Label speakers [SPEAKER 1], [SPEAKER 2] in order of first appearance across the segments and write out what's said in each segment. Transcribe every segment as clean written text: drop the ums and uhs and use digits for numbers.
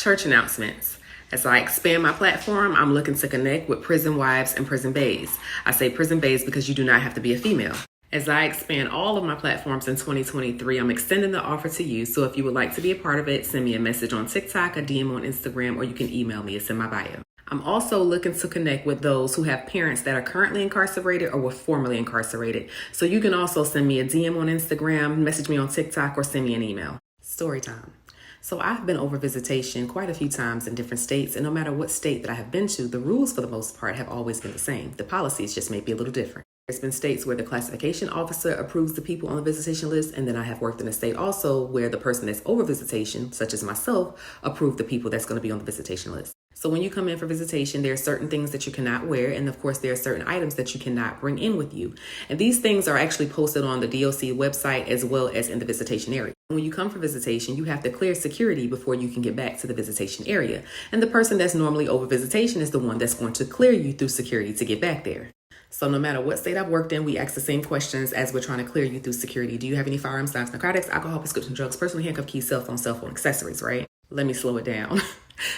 [SPEAKER 1] Church announcements. As I expand my platform, I'm looking to connect with prison wives and prison bays. I say prison bays because you do not have to be a female. As I expand all of my platforms in 2023, I'm extending the offer to you. So if you would like to be a part of it, send me a message on TikTok, a DM on Instagram, or you can email me. It's in my bio. I'm also looking to connect with those who have parents that are currently incarcerated or were formerly incarcerated. So you can also send me a DM on Instagram, message me on TikTok, or send me an email. Story time. So I've been over visitation quite a few times in different states, and no matter what state that I have been to, the rules for the most part have always been the same. The policies just may be a little different. There's been states where the classification officer approves the people on the visitation list, and then I have worked in a state also where the person that's over visitation, such as myself, approved the people that's going to be on the visitation list. So when you come in for visitation, there are certain things that you cannot wear, and of course there are certain items that you cannot bring in with you. And these things are actually posted on the DOC website as well as in the visitation area. When you come for visitation, you have to clear security before you can get back to the visitation area. And the person that's normally over visitation is the one that's going to clear you through security to get back there. So no matter what state I've worked in, we ask the same questions as we're trying to clear you through security. Do you have any firearms, knives, narcotics, alcohol, prescription drugs, personal handcuff, keys, cell phone accessories, right? Let me slow it down.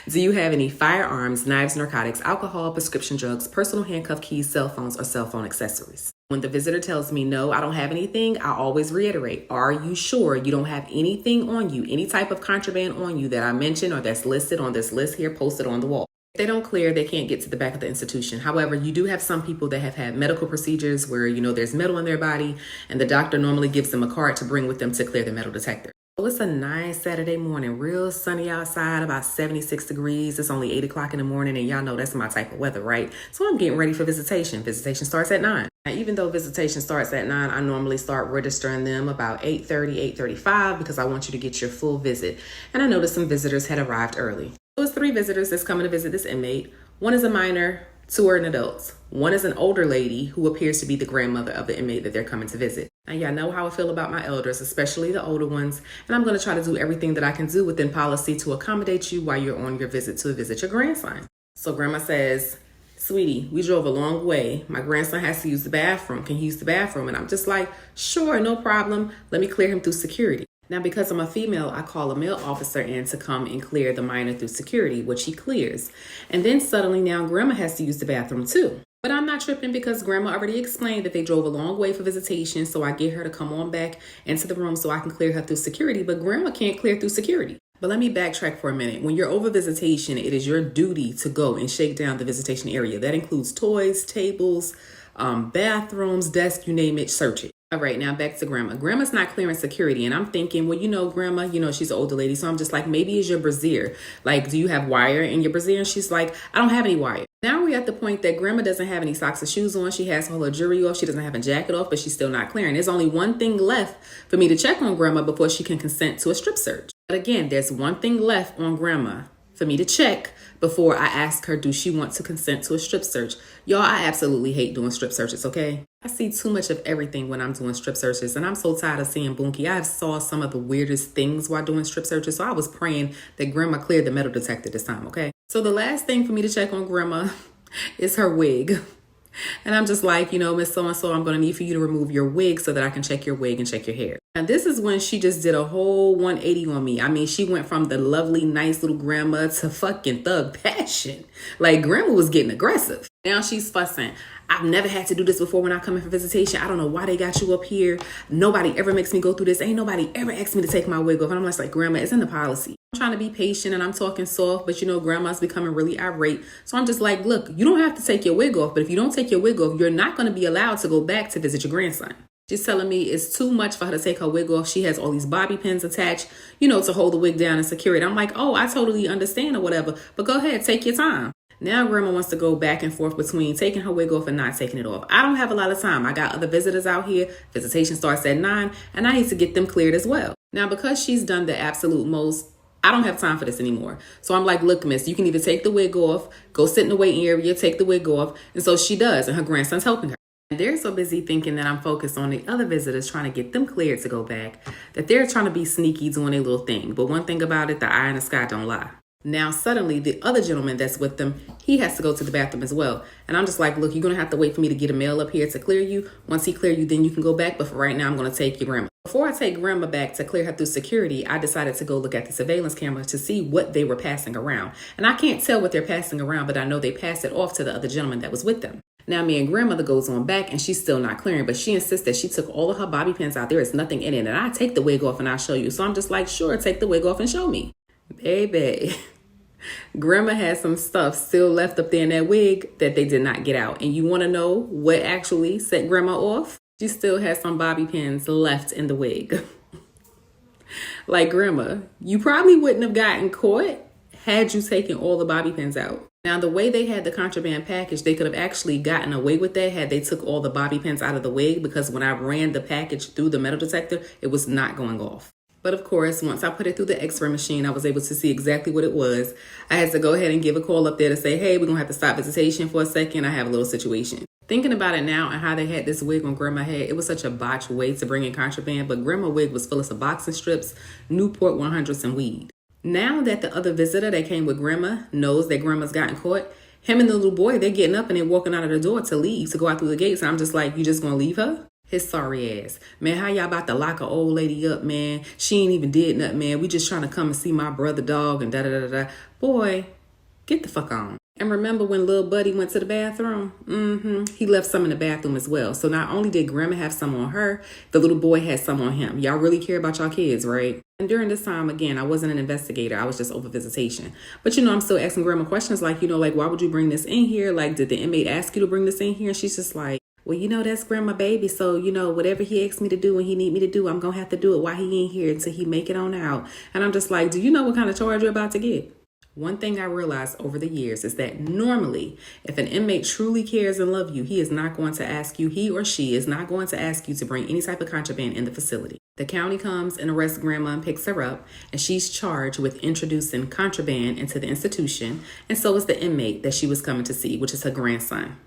[SPEAKER 1] Do you have any firearms, knives, narcotics, alcohol, prescription drugs, personal handcuff, keys, cell phones, or cell phone accessories? When the visitor tells me, no, I don't have anything, I always reiterate, are you sure you don't have anything on you, any type of contraband on you that I mentioned or that's listed on this list here posted on the wall? If they don't clear, they can't get to the back of the institution. However, you do have some people that have had medical procedures where, there's metal in their body and the doctor normally gives them a card to bring with them to clear the metal detector. So it's a nice Saturday morning, real sunny outside, about 76 degrees. It's only 8 o'clock in the morning, and y'all know that's my type of weather, right? So I'm getting ready for visitation. Visitation starts at 9. Now, even though visitation starts at 9, I normally start registering them about 8:30, 8:35 because I want you to get your full visit. And I noticed some visitors had arrived early. So it's 3 visitors that's coming to visit this inmate. One is a minor, 2 are adults. One is an older lady who appears to be the grandmother of the inmate that they're coming to visit. Now, y'all know how I feel about my elders, especially the older ones, and I'm going to try to do everything that I can do within policy to accommodate you while you're on your visit to visit your grandson. So grandma says, sweetie, we drove a long way. My grandson has to use the bathroom. Can he use the bathroom? And I'm just like, sure, no problem. Let me clear him through security. Now, because I'm a female, I call a male officer in to come and clear the minor through security, which he clears. And then suddenly now grandma has to use the bathroom too. But I'm not tripping because grandma already explained that they drove a long way for visitation. So I get her to come on back into the room so I can clear her through security. But grandma can't clear through security. But let me backtrack for a minute. When you're over visitation, it is your duty to go and shake down the visitation area. That includes toys, tables, bathrooms, desks, you name it, search it. All right, now back to grandma. Grandma's not clearing security. And I'm thinking, well, grandma, she's an older lady. So I'm just like, maybe it's your brassiere. Like, do you have wire in your brassiere? And she's like, I don't have any wire. Now we're at the point that grandma doesn't have any socks or shoes on. She has all her jewelry off. She doesn't have a jacket off, but she's still not clearing. There's only one thing left for me to check on grandma before she can consent to a strip search. But again, there's one thing left on grandma for me to check before I ask her, do she want to consent to a strip search? Y'all, I absolutely hate doing strip searches, okay? I see too much of everything when I'm doing strip searches, and I'm so tired of seeing Bunky. I saw some of the weirdest things while doing strip searches, so I was praying that grandma cleared the metal detector this time, okay? So the last thing for me to check on grandma is her wig. And I'm just like, Miss So-and-so, I'm going to need for you to remove your wig so that I can check your wig and check your hair. And this is when she just did a whole 180 on me. I mean, she went from the lovely, nice little grandma to fucking thug passion. Like, grandma was getting aggressive. Now she's fussing. I've never had to do this before when I come in for visitation. I don't know why they got you up here. Nobody ever makes me go through this. Ain't nobody ever asked me to take my wig off. And I'm just like, grandma, it's in the policy. I'm trying to be patient and I'm talking soft, but grandma's becoming really irate. So I'm just like, look, you don't have to take your wig off. But if you don't take your wig off, you're not going to be allowed to go back to visit your grandson. She's telling me it's too much for her to take her wig off. She has all these bobby pins attached, to hold the wig down and secure it. I'm like, oh, I totally understand or whatever. But go ahead, take your time. Now grandma wants to go back and forth between taking her wig off and not taking it off. I don't have a lot of time. I got other visitors out here. Visitation starts at 9 and I need to get them cleared as well. Now, because she's done the absolute most, I don't have time for this anymore. So I'm like, look, miss, you can either take the wig off, go sit in the waiting area, take the wig off. And so she does, and her grandson's helping her. And they're so busy thinking that I'm focused on the other visitors, trying to get them cleared to go back, that they're trying to be sneaky doing a little thing. But one thing about it, the eye in the sky don't lie. Now, suddenly, the other gentleman that's with them, he has to go to the bathroom as well. And I'm just like, look, you're going to have to wait for me to get a male up here to clear you. Once he clear you, then you can go back. But for right now, I'm going to take your grandma. Before I take grandma back to clear her through security, I decided to go look at the surveillance camera to see what they were passing around. And I can't tell what they're passing around, but I know they passed it off to the other gentleman that was with them. Now, me and grandmother goes on back and she's still not clearing, but she insists that she took all of her bobby pins out. There is nothing in it. And I take the wig off and I'll show you. So I'm just like, sure, take the wig off and show me. Baby, grandma had some stuff still left up there in that wig that they did not get out. And you want to know what actually set grandma off? She still has some bobby pins left in the wig. Like, grandma, you probably wouldn't have gotten caught had you taken all the bobby pins out. Now, the way they had the contraband package, they could have actually gotten away with that had they took all the bobby pins out of the wig, because when I ran the package through the metal detector, it was not going off. But of course, once I put it through the x-ray machine, I was able to see exactly what it was. I had to go ahead and give a call up there to say, hey, we're going to have to stop visitation for a second. I have a little situation. Thinking about it now and how they had this wig on grandma head, it was such a botched way to bring in contraband, but grandma wig was full of Suboxone strips, Newport 100s, and weed. Now that the other visitor that came with grandma knows that grandma's gotten caught, him and the little boy, they're getting up and they're walking out of the door to leave, to go out through the gates. And I'm just like, you just gonna leave her? His sorry ass. Man, how y'all about to lock an old lady up, man? She ain't even did nothing, man. We just trying to come and see my brother dog and da-da-da-da. Boy, get the fuck on. And remember when little buddy went to the bathroom? He left some in the bathroom as well. So not only did grandma have some on her, the little boy had some on him. Y'all really care about y'all kids, right? And during this time, again, I wasn't an investigator. I was just over visitation. But, I'm still asking grandma questions like, why would you bring this in here? Like, did the inmate ask you to bring this in here? And she's just like, well, that's grandma baby. So, whatever he asks me to do and he need me to do, I'm going to have to do it while he ain't here until he make it on out. And I'm just like, do you know what kind of charge you're about to get? One thing I realized over the years is that normally, if an inmate truly cares and loves you, he is not going to ask you, he or she is not going to ask you to bring any type of contraband in the facility. The county comes and arrests grandma and picks her up, and she's charged with introducing contraband into the institution, and so is the inmate that she was coming to see, which is her grandson.